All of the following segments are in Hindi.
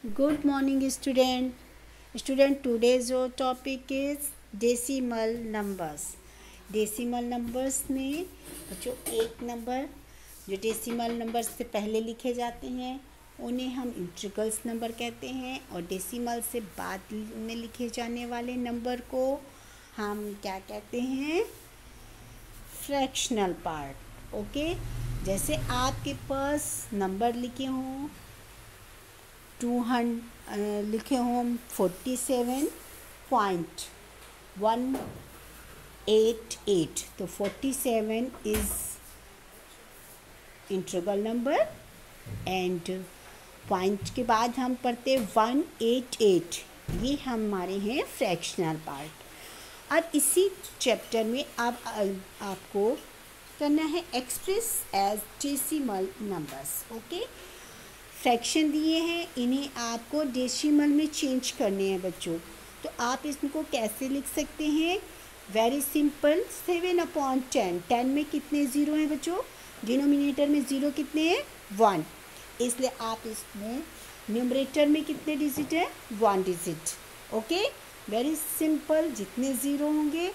Good morning, student. Today's your topic is decimal numbers. Decimal numbers में बच्चों एक नंबर जो डेसिमल नंबर से पहले लिखे जाते हैं उन्हें हम इंटीग्रल्स नंबर कहते हैं, और डेसिमल से बाद में लिखे जाने वाले नंबर को हम क्या कहते हैं? Fractional part. ओके, जैसे आपके पास नंबर लिखे हों 200 लिखे हों 47.188, तो 47 is integral number and point के बाद हम पढ़ते 188, ये हमारे हैं फ्रैक्शनल पार्ट. अब इसी चैप्टर में अब आपको करना है express as decimal numbers. Okay, fraction दिए हैं, इन्हें आपको डेसिमल में चेंज करने हैं बच्चों. तो आप इसको कैसे लिख सकते हैं? Very simple, 7/10. 10 में कितने ज़ीरो हैं बच्चों? डिनोमिनेटर में ज़ीरो कितने हैं? 1. इसलिए आप इसमें न्यूमरेटर में कितने डिजिट है? 1 डिजिट. Okay, very simple. जितने ज़ीरो होंगे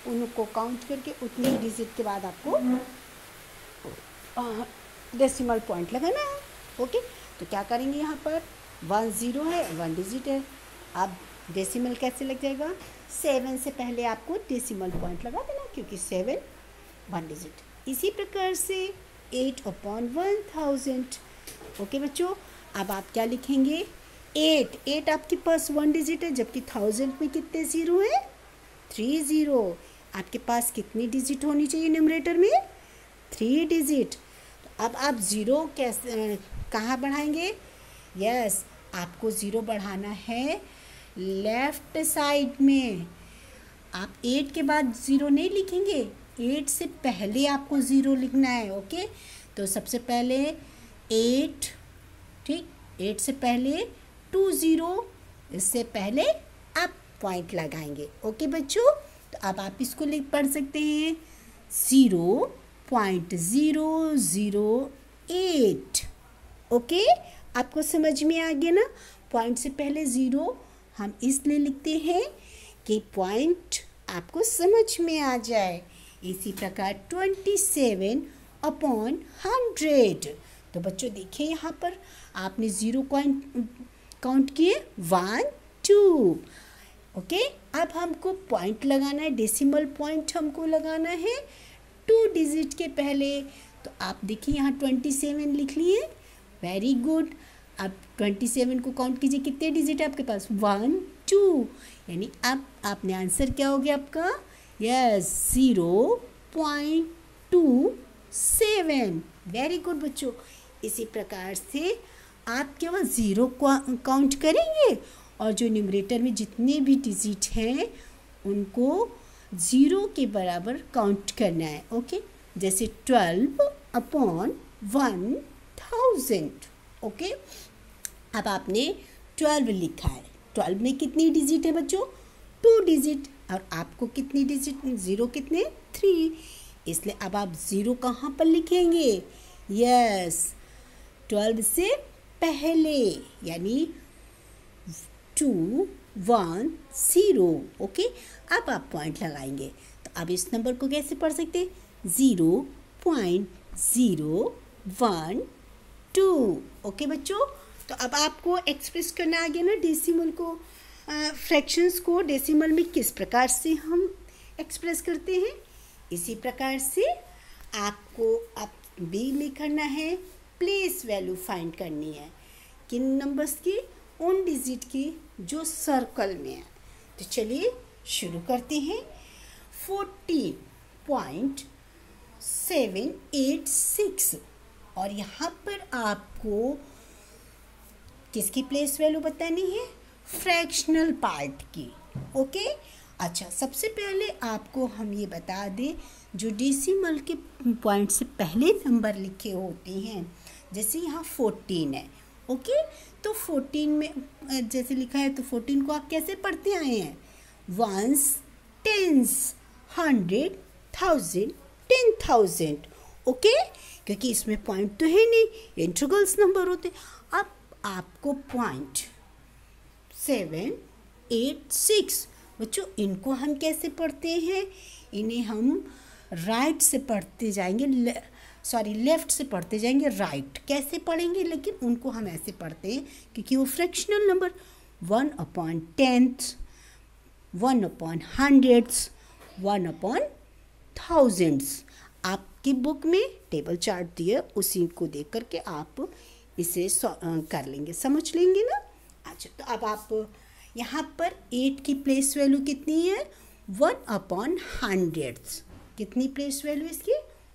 उनको काउंट करके उतने डिजिट के बाद आपको डेसिमल पॉइंट लगाना है. ओके, तो क्या करेंगे? यहाँ पर 1 ज़ीरो है, 1 डिजिट है. अब डेसिमल कैसे लग जाएगा? 7 से पहले आपको डेसिमल पॉइंट लगा देना, क्योंकि 7 1 डिजिट. इसी प्रकार से 8/1000. ओके बच्चों, अब आप क्या लिखेंगे? 8 आपके पास 1 डिजिट है, जबकि 1000 में कितने ज़ीरो हैं? 3 ज़ीरो. आपके पास कितनी डिजिट होनी चाहिए न्यूमरेटर में? 3 डिजिट. तो अब आप ज़ीरो कैसे कहाँ बढ़ाएंगे? यस, आपको ज़ीरो बढ़ाना है लेफ़्ट साइड में. आप 8 के बाद ज़ीरो नहीं लिखेंगे, 8 से पहले आपको ज़ीरो लिखना है. ओके, तो सबसे पहले 8, ठीक, 8 से पहले 2 ज़ीरो, इससे पहले आप पॉइंट लगाएंगे. ओके बच्चों, तो अब आप इसको पढ़ सकते हैं 0.008. ओके, आपको समझ में आ गया ना? पॉइंट से पहले ज़ीरो हम इसलिए लिखते हैं कि पॉइंट आपको समझ में आ जाए. इसी प्रकार 27/100. तो बच्चों देखिए, यहाँ पर आपने ज़ीरो काउंट किए 1 2. ओके, अब हमको पॉइंट लगाना है, डेसिमल पॉइंट हमको लगाना है 2 डिजिट के पहले. तो आप देखिए यहाँ 27 लिख लिए. Very good. अब 27 को काउंट कीजिए, कितने डिजिट है आपके पास? 1 2. यानी अब आपने आंसर क्या हो गया आपका? यस, 0.27. वेरी गुड बच्चों. इसी प्रकार से आप केवल ज़ीरो काउंट करेंगे और जो न्यूमरेटर में जितने भी डिजिट हैं उनको ज़ीरो के बराबर काउंट करना है. ओके, जैसे 12/1000. ओके, अब आपने 12 लिखा है. 12 में कितनी डिजिट है बच्चों? 2 डिजिट. और आपको कितनी डिजिट? ज़ीरो कितने? 3. इसलिए अब आप ज़ीरो कहाँ पर लिखेंगे? यस, 12 से पहले, यानी 2 1 0. ओके, अब आप पॉइंट लगाएंगे. तो अब इस नंबर को कैसे पढ़ सकते हैं? 0.012. ओके बच्चों, तो अब आपको एक्सप्रेस करना आ गया ना डेसिमल को, फ्रैक्शंस को डेसिमल में किस प्रकार से हम एक्सप्रेस करते हैं. इसी प्रकार से आपको अब बी में करना है, प्लेस वैल्यू फाइंड करनी है. किन नंबर्स की? उन डिजिट की जो सर्कल में है. तो चलिए शुरू करते हैं. 14.786. और यहाँ पर आपको किसकी प्लेस वैल्यू बतानी है? फ्रैक्शनल पार्ट की. ओके, अच्छा, सबसे पहले आपको हम ये बता दें, जो डेसिमल के पॉइंट से पहले नंबर लिखे होते हैं, जैसे यहाँ 14 है. ओके, तो 14 में जैसे लिखा है, तो 14 को आप कैसे पढ़ते आए हैं? 1s 10s 100 1000 10,000. ओके, क्योंकि इसमें पॉइंट तो है नहीं, इंटीग्रल्स नंबर होते. अब आपको पॉइंट 7 8 6। बच्चों इनको हम कैसे पढ़ते हैं? इन्हें हम राइट से पढ़ते जाएंगे, लेफ्ट से पढ़ते जाएंगे राइट। कैसे पढ़ेंगे? लेकिन उनको हम ऐसे पढ़ते हैं क्योंकि वो फ्रैक्शनल नंबर 1/10, 1/100, 1/1000। आपकी बुक में टेबल चार्ट दिए, उसी को देख करके आप इसे कर लेंगे, समझ लेंगे ना। अच्छा, तो अब आप यहाँ पर 8 की प्लेस वैल्यू कितनी है? 1/100। कितनी प्लेस वैल्यू इसकी?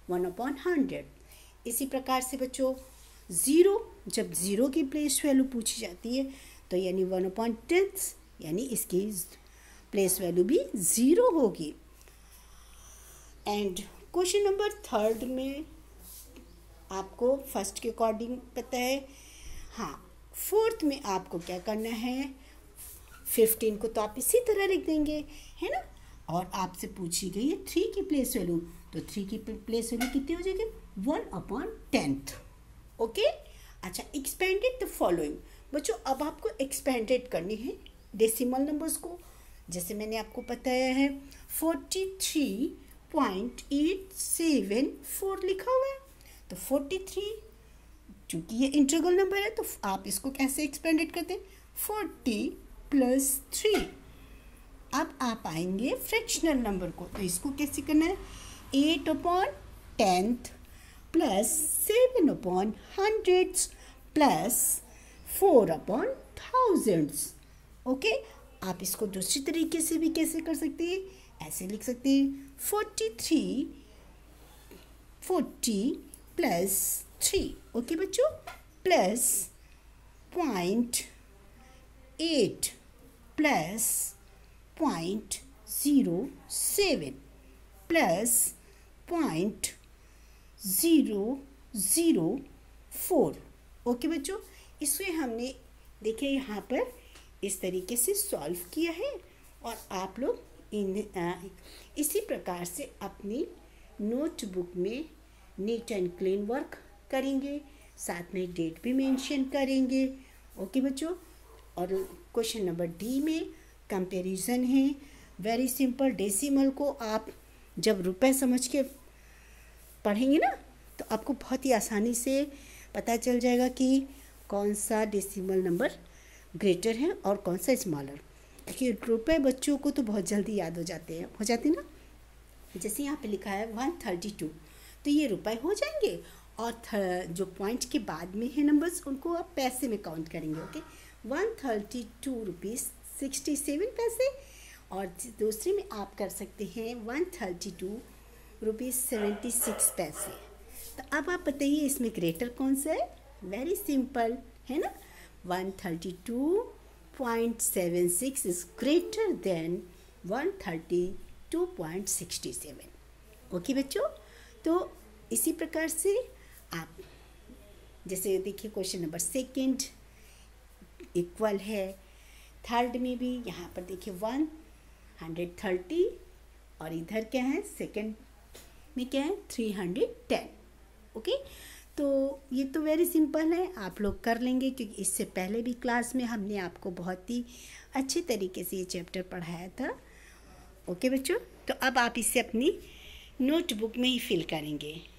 1/100। इसी प्रकार से बच्चों 0, जब 0 की प्लेस वैल्यू पूछी जाती है तो यानी 1/10, यानी इसकी प्लेस वैल्यू भी 0 होगी। एंड क्वेश्चन नंबर 3 में आपको फर्स्ट के अकॉर्डिंग पता है। हाँ, 4th में आपको क्या करना है? 15 को तो आप इसी तरह लिख देंगे, है ना। और आपसे पूछी गई है 3 की प्लेस वैल्यू, तो 3 की प्लेस वैल्यू कितनी हो जाएगी? 1/10। ओके। अच्छा, एक्सपेंडेड द फॉलोइंग। बच्चों अब आपको एक्सपेंडेड करनी है डेसिमल नंबर्स को। जैसे मैंने आपको बताया है 43.874 लिखा हुआ है, तो 43, चूँकि ये इंटीग्रल नंबर है तो आप इसको कैसे एक्सपेंडेड करते हैं? 40 + 3। अब आप आएंगे फ्रैक्शनल नंबर को, तो इसको कैसे करना है? 8/10 + 7/100 + 4/1000। ओके। आप इसको दूसरी तरीके से भी कैसे कर सकते हैं? ऐसे लिख सकते हैं 40 + 3। ओके बच्चों, प्लस 0.8 + 0.07 + 0.004। ओके बच्चों, इसमें हमने देखिए यहाँ पर इस तरीके से सॉल्व किया है, और आप लोग इसी प्रकार से अपनी नोटबुक में नीट एंड क्लीन वर्क करेंगे, साथ में डेट भी मेंशन करेंगे। ओके बच्चों। और क्वेश्चन नंबर डी में कंपैरिजन है, वेरी सिंपल। डेसिमल को आप जब रुपए समझ के पढ़ेंगे ना, तो आपको बहुत ही आसानी से पता चल जाएगा कि कौन सा डेसिमल नंबर ग्रेटर है और कौन सा स्मॉलर। क्योंकि रुपए बच्चों को तो बहुत जल्दी याद हो जाते हैं ना। जैसे यहाँ पे लिखा है 132, तो ये रुपए हो जाएंगे, और जो पॉइंट के बाद में है नंबर्स, उनको आप पैसे में काउंट करेंगे। ओके, 132 ₹67 पैसे, और दूसरे में आप कर सकते हैं 132 ₹76 पैसे। तो अब आप बताइए इसमें ग्रेटर कौन सा है? वेरी सिंपल है ना, 132.76 इज ग्रेटर देन 132.67। ओके बच्चों, तो इसी प्रकार से आप जैसे देखिए क्वेश्चन नंबर 2 इक्वल है, 3rd में भी यहाँ पर देखिए 130, और इधर क्या है 2nd में क्या है 310। ओके, तो ये तो वेरी सिंपल है, आप लोग कर लेंगे, क्योंकि इससे पहले भी क्लास में हमने आपको बहुत ही अच्छे तरीके से ये चैप्टर पढ़ाया था। ओके बच्चों, तो अब आप इसे अपनी नोटबुक में ही फिल करेंगे।